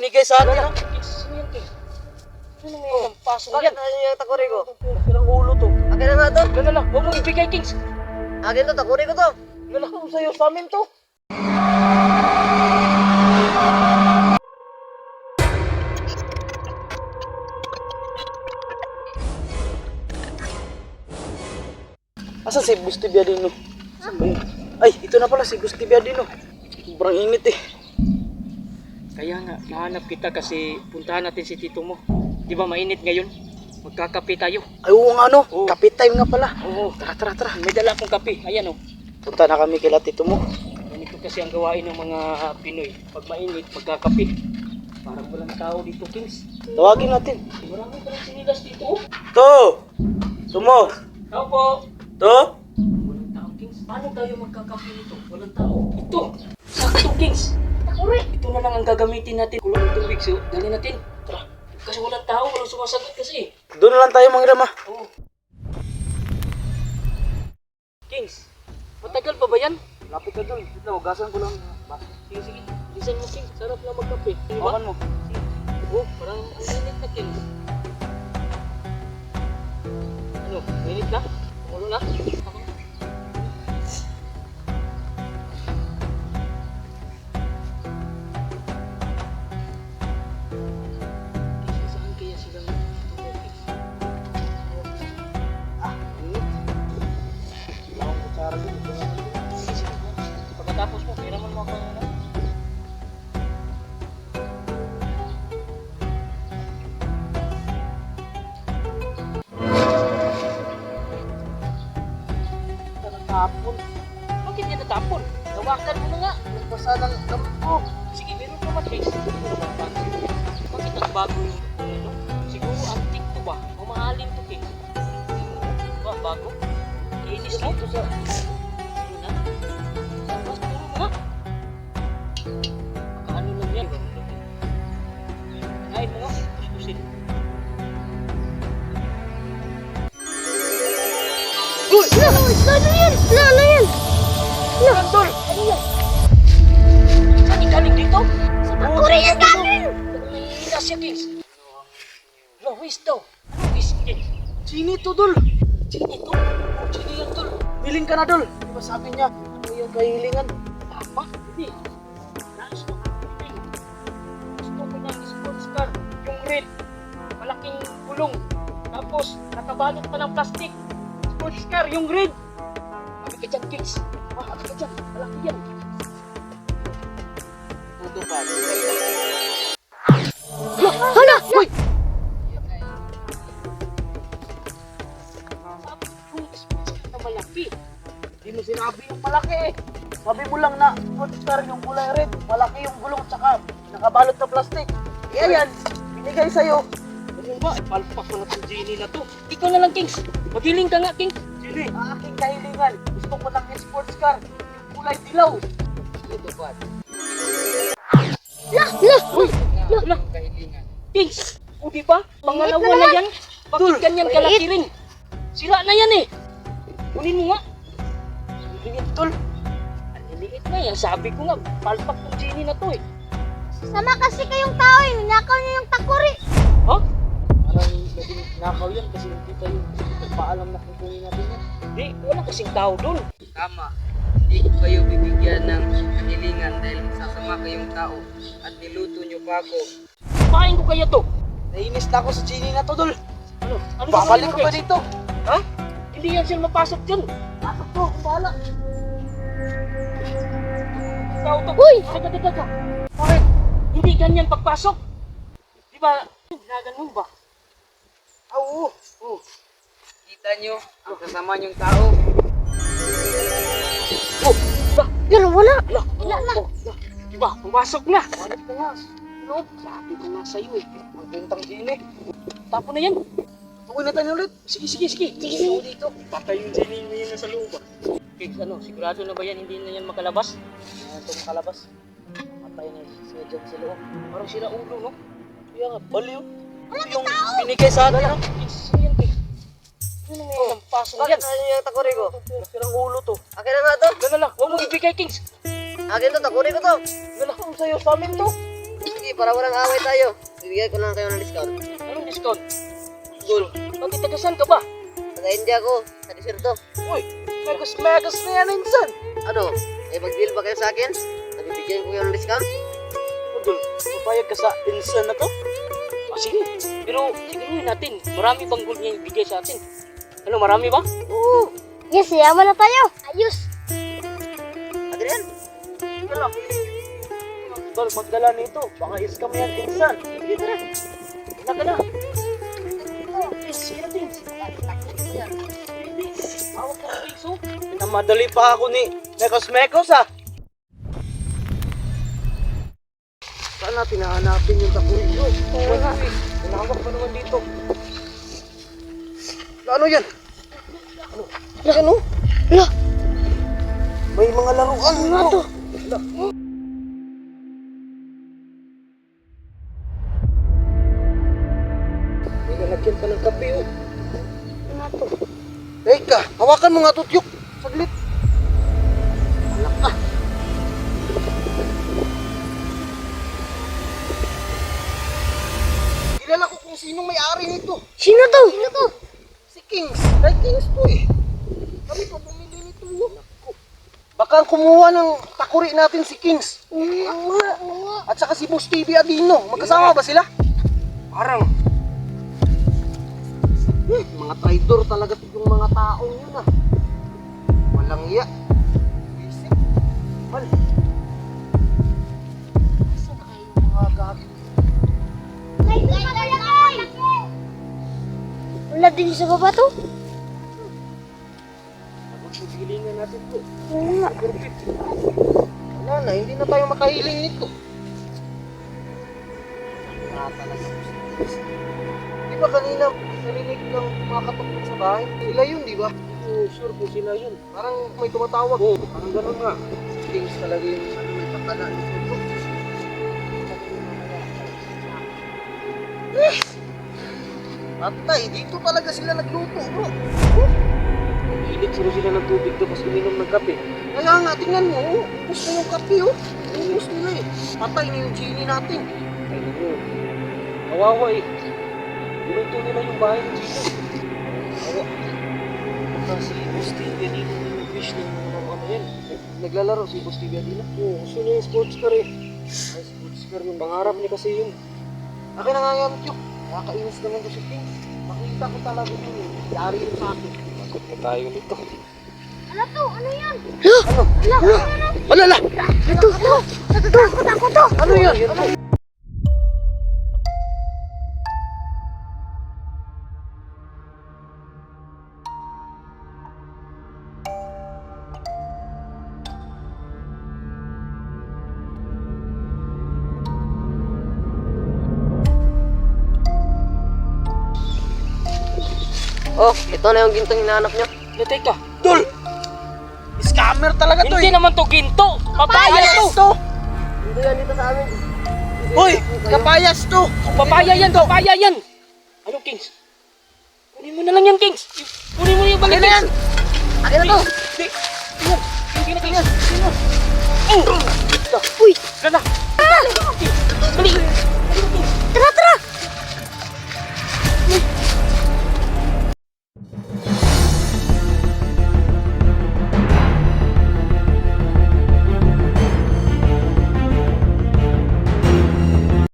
binigay sa atin, no? Sino yan, Kings? Sino may paso na Bakit yan? na yung takuri ko? Sirang ulo to. Akin na nga to. Gano'n lang, huwag mong ibigay, Kings. Akin to, takuri ko to. Lalakaw sa'yo sa amin to. Asan si Gusti Biadino? Ay, ito na pala si Gusti Biadino. Sobrang init eh. Kaya nga, nahanap kita kasi puntahan natin si tito mo. Di ba mainit ngayon? Magkakape tayo. Ay, oo nga no. Oo. Kape time nga pala. Oo, Tara. may dala akong kape. Ayan o. Punta na kami kila tito mo. Ganito kasi ang gawain ng mga Pinoy. Pag mainit, magkakape. Parang walang tao dito, Kings. Tawagin natin. Marami pa rin sinilas dito. To! Tumo! Tao po. To! Walang tao, Kings. Paano tayo magkakape nito? Walang tao. Ito! Sakto, Kings! Takuri! Ito na lang ang gagamitin natin. Kulong ng tubig. So, dali natin. Tara. Kasi walang tao. Walang sumasagot kasi. Doon na lang tayo mangiram ah. Oo. Kings, matagal pa ba yan? Lapit ka doon. Ito, hugasan ko lang. Sige. Bilisan mo, Kings. Sarap na magkape. Di ba? Hawakan mo. Oo, parang ang init na, Kings. Ano? Mainit na? Ulo na? Kings, saan kaya sila nagtutulog, Kings? Init. Wala akong kutsara doon. Ito na lang. Sige. Pagkatapos mo, piraman mo ako na. Natapon. Bakit yan natapon? Gawakan mo na nga. Nagbasa ng gamot ko. Sige, meron pa matrix. Bakit ang bago yung ano? Siguro antik to ba? Mamahalin to, King. Ba, bago? Iinis mo? Ito sa... Ano na? Tapos, puro mo nga. Makaano lang yan. Kain mo nga. Pusin. Uy! Ano yan? Ano yan? Randol! Ano yan? Saan galing dito? Sa takuri yan galing! Nangihinas siya, Kings. No, whis daw. Ano whis, Kings? Chini to, Dol. Chini to? Oh, chini yan, tol. Biling ka na, Dol. Di ba sabi niya, ano yung kahilingan? Tama? Hindi. Nais ko ng gusto ko ng sports car. Yung red. Malaking gulong. Tapos, nakabalot pa ng plastic. Sports car, yung red. Sabi ka dyan, Kings. Sabi ka dyan. Malaki yan. Tuto pa. Hala! Uy! Sabi yung sports car na malaki. Di mo sinabi yung malaki eh. Sabi mo lang na sports car yung kulay red, malaki yung gulong tsaka nakabalot na plastic. Eh ayan, binigay sa'yo. Ano ba? Palpak ko na itong genie na to. Ikaw na lang, Kings. Magiling ka nga, Kings. Chini, ang aking kahilingan. Gusto ko ng sports car, yung kulay dilaw. Ito pa. Uy! Wala! Kings! O di ba? Pangalawa na yan. Bakit Tol, ganyan kalaki rin? Sira na yan eh. Kunin mo nga. Lingit, Tol. Ang liliit na yan. Sabi ko nga, palpak tong genie na to eh. Sama kasi kayong tao eh. Ninakaw niyo yung takuri. Ha? Parang naging nakaw yan kasi hindi tayo nagpaalam na kukunin natin yan. Di, wala kasing tao doon. Tama. Hindi ko kayo bibigyan ng kahilingan dahil sasama kayong tao at niluto niyo pa ako. Papain ko kaya to. Nainis na ako sa Chini na to, Dol. Ano? Ano Babalik gagawin mo, ka ba Kings? dito? Ha? Hindi yan sila mapasok dyan. Pasok to, kung bahala. Tao to. Uy! Daga. Bakit? Hindi ganyan pagpasok. Di ba? Ginaganon ba? Oo. Oh. Kita niyo ang kasama niyong tao. Oh, ba? Yan, wala. Wala na. Diba, pumasok na. Balik na nga. No, sabi ko nga sa'yo eh. Magbentang Chini. Tapo na yan. Tukoy na tayo ulit. Sige. Sige dito. Patay yung genie mo yan sa loob ah. Kids, ano, sigurado na ba yan hindi na yan makalabas? Ayan ito makalabas. Matay na siya dyan sa loob. Parang sira ulo, no? Kaya nga, baliw. Ito yung binigay sa atin, no? Kids, yan kids. Ano na yan ang paso na yan? Bakit na yung takuri ko? Sirang ulo to. Akin na nga to. Gano'n lang, huwag mong ibigay, Kings. Akin to, takuri ko to. Nalakaw sa'yo sa amin to. Sige, para walang away tayo. Bibigyan ko lang kayo ng discount. Anong discount? Gol, bakit tagasan ka ba? Taga-India ko, sa desierto. Uy, megas na yan, insan. Ano? Mag-deal ba kayo sa akin? Nabibigyan ko kayo ng discount? Gol, papayag ka sa insan na to? Sige, pero siguro natin, marami bang gold niya ibigay sa atin? Ano, marami ba? Oo. Yes, yaman na tayo. Ayos. Adrian? Wala. Gol, magdala nito. Baka iskam yan, insan. Sige, tara. Wala ka na. Please, sige natin. Hawak ka ng piso. Namadali pa ako ni Mekos ah. Saan natin hahanapin yung takuri nyo? Oo nga. Pinahawak pa naman dito. Ano yan? Ano? Wala. May mga laruan nga to. May nalagyan pa ng kape, oh. Nga to. Teka, hawakan mo nga to, Tyuk. Saglit. Alak ka. Kilala ko kung sinong may-ari nito. Sino to? Sino to? Si Kings. Kay Kings to eh. Kami pa bumili nito. Baka kumuha ng takuri natin si Kings. At saka si Boss TV Adino. Magkasama ba sila? Parang. Mga traitor talaga yung mga taong yun ah. Walang iya. Isip. Mal. Saan na kayo mga gabi? Wala din sa baba to. Pagpipilingan natin to. Oo nga. Wala na, hindi na tayo makahiling nito. Wala talaga. Di ba kanina narinig ng mga katuktok sa bahay? Sila yun, di ba? Oo, sure po sila yun. Parang may tumatawag. Oo, parang ganun nga. Things talaga yung may pakala nito. Patay, dito talaga sila nagluto, bro. Ilit sila ng tubig tapos uminom ng kape. Kaya nga, tingnan mo, oh. Ubus na yung kape, oh. Ubus nila eh. Patay na yung genie natin. Ay, naku. Kawawa eh. Binuto nila yung bahay ng Gino. Awa. Kasi Boss TV dito yung wish ng mga ano yan. Naglalaro si Boss TV Adina. Oo, gusto niya yung sports car eh. Ay, sports car yung pangarap niya kasi yun. Akin na nga yan, Tyuk. Nakakainis naman ko si King. Makita ko talaga yun eh. Yari yun sa akin. Bakit na tayo nito? Ano to? Ano yan? Ano? Ano na? Ito. Natatakot ako to. Ano yan? Ano? Oh, ito na yung gintong hinahanap nyo. Teka, Dol! Scammer talaga to hindi eh. naman to ginto! Papaya to! Hindi yan dito sa amin. Hoy! Kapayas to! Papaya yan! Papaya yan! Ano, Kings? Kunin mo na lang yan, Kings! Kunin mo na yung Akin bagay, na yan! Akin na to! Yan! Hindi na, Kings! Sino? Oh! Uy! Ganda!